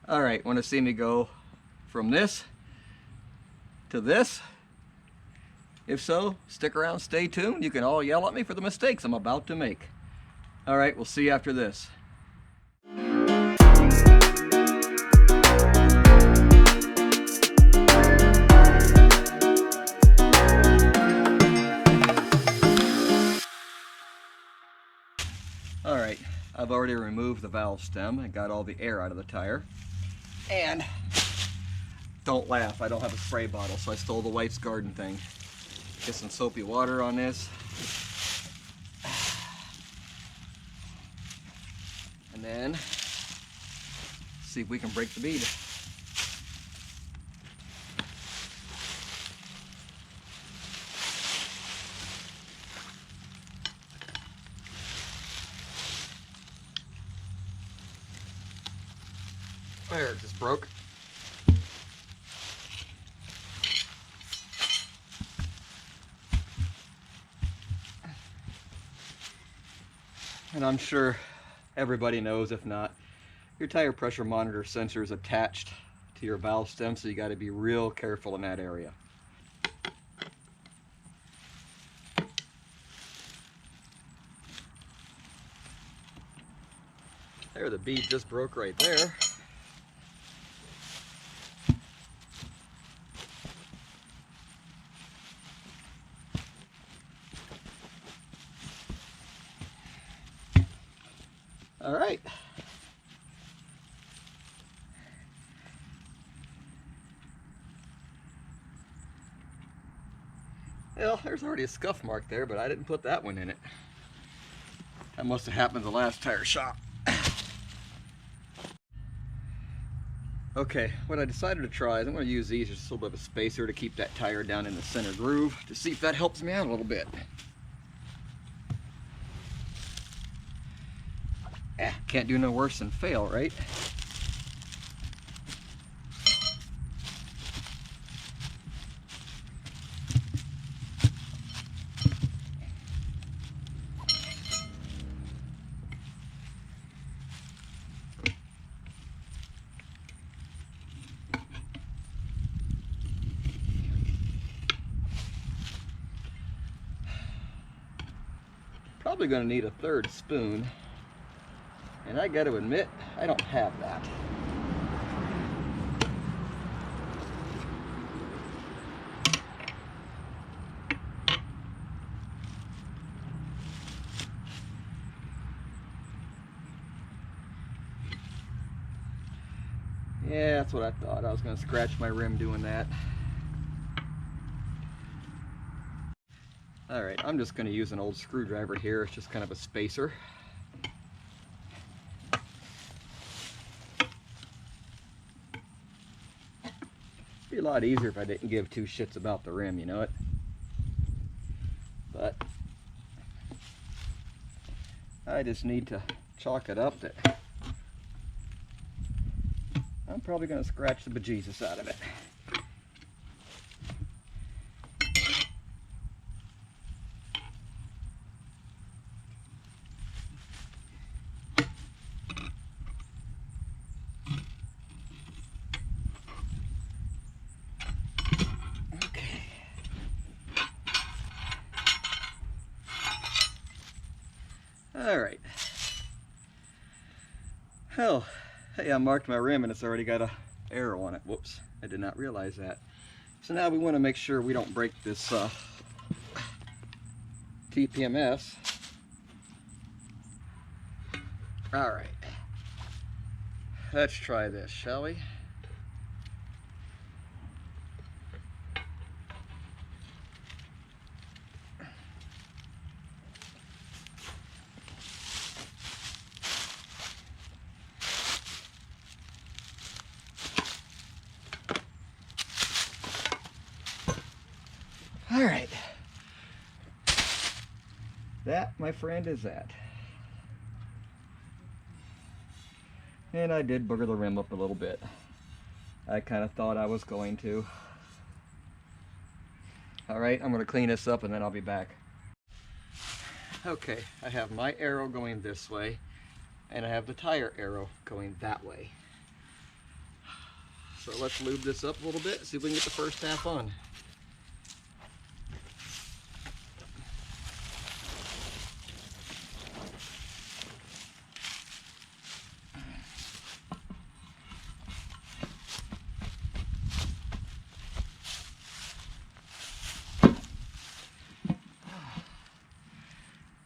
Alright, want to see me go from this to this? If so, stick around, stay tuned. You can all yell at me for the mistakes I'm about to make. Alright, we'll see you after this. Alright, I've already removed the valve stem and got all the air out of the tire. And don't laugh, I don't have a spray bottle, so I stole the wife's garden thing. Get some soapy water on this. And then see if we can break the bead. There, it just broke. And I'm sure everybody knows, if not, your tire pressure monitor sensor is attached to your valve stem, so you got to be real careful in that area. There, the bead just broke right there. All right. Well, there's already a scuff mark there, but I didn't put that one in it. That must have happened the last tire shop. Okay, what I decided to try is I'm going to use these, just a little bit of a spacer to keep that tire down in the center groove to see if that helps me out a little bit. Can't do no worse than fail, right? Probably going to need a third spoon. And I got to admit, I don't have that. Yeah, that's what I thought. I was going to scratch my rim doing that. Alright, I'm just going to use an old screwdriver here. It's just kind of a spacer. Be a lot easier if I didn't give two shits about the rim, you know it? But I just need to chalk it up that I'm probably going to scratch the bejesus out of it. Alright. Oh, hey, I marked my rim and it's already got an arrow on it. Whoops, I did not realize that. So now we want to make sure we don't break this TPMS. Alright. Let's try this, shall we? All right, that, my friend, is that. And I did booger the rim up a little bit. I kind of thought I was going to. All right, I'm going to clean this up and then I'll be back. Okay, I have my arrow going this way and I have the tire arrow going that way. So let's lube this up a little bit, see if we can get the first half on.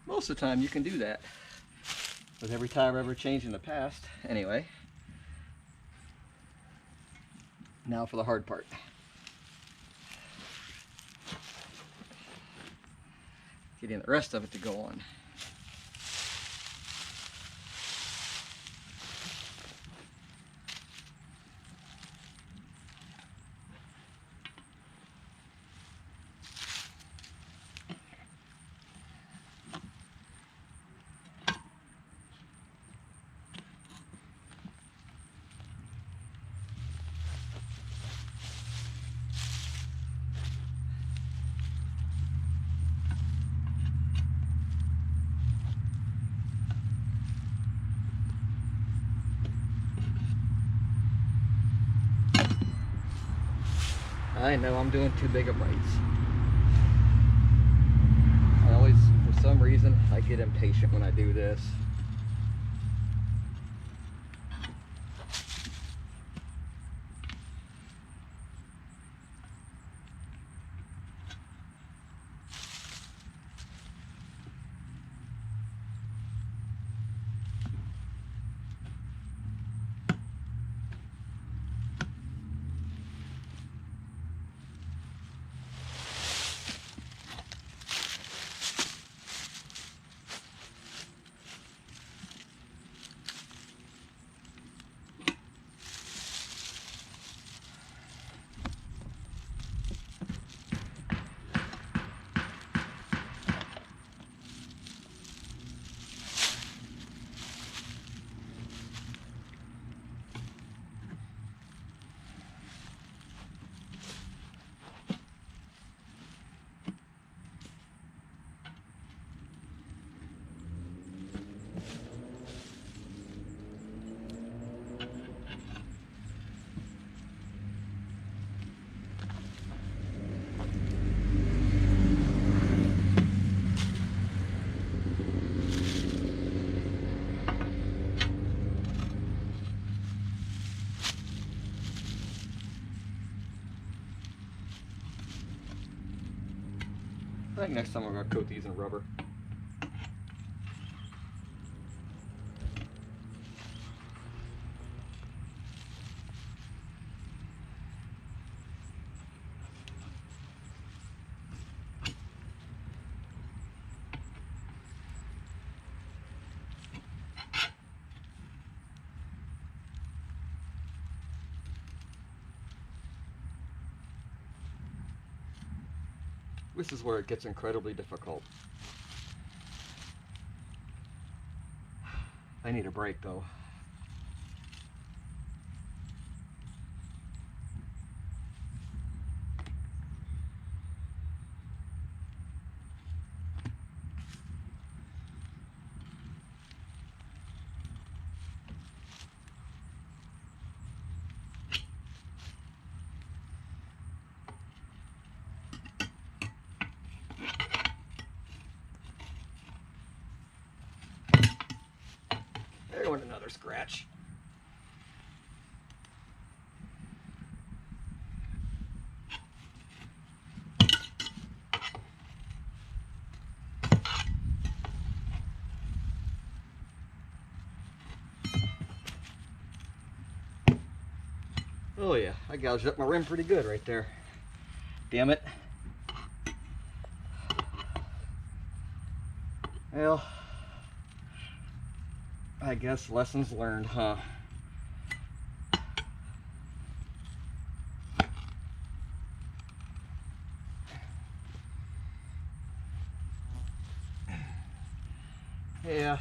Most of the time you can do that with every tire I've ever changed in the past. Anyway, now for the hard part. Getting the rest of it to go on. I know I'm doing too big of bites. I always, for some reason, I get impatient when I do this. I think next time I'm going to coat these in rubber. This is where it gets incredibly difficult. I need a break though. There went another scratch. Oh yeah, I gouged up my rim pretty good right there. Damn it. Well, I guess lessons learned, huh? Yeah.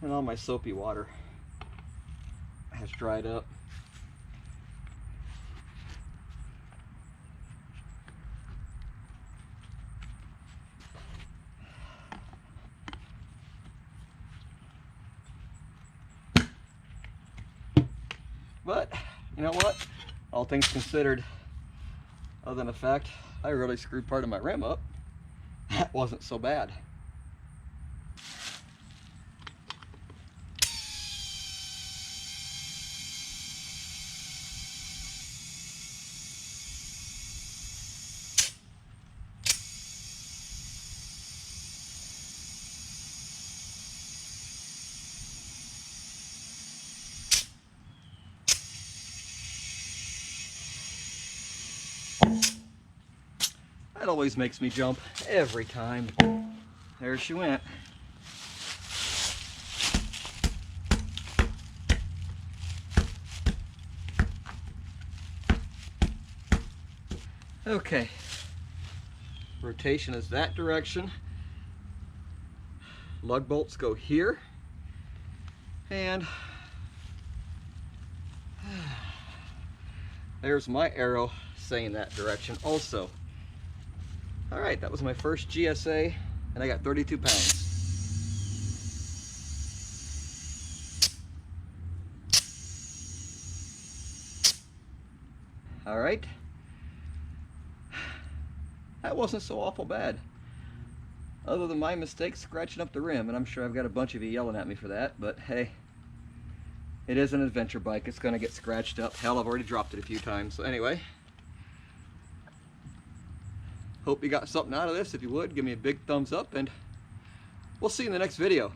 And all my soapy water has dried up. But you know what? All things considered, other than the fact I really screwed part of my rim up, that wasn't so bad. That always makes me jump every time. There she went. Okay. Rotation is that direction. Lug bolts go here. And there's my arrow saying that direction also. All right, that was my first GSA, and I got 32 pounds. All right. That wasn't so awful bad. Other than my mistake scratching up the rim, and I'm sure I've got a bunch of you yelling at me for that, but hey, it is an adventure bike. It's gonna get scratched up. Hell, I've already dropped it a few times. So anyway, hope you got something out of this. If you would, give me a big thumbs up, and we'll see you in the next video.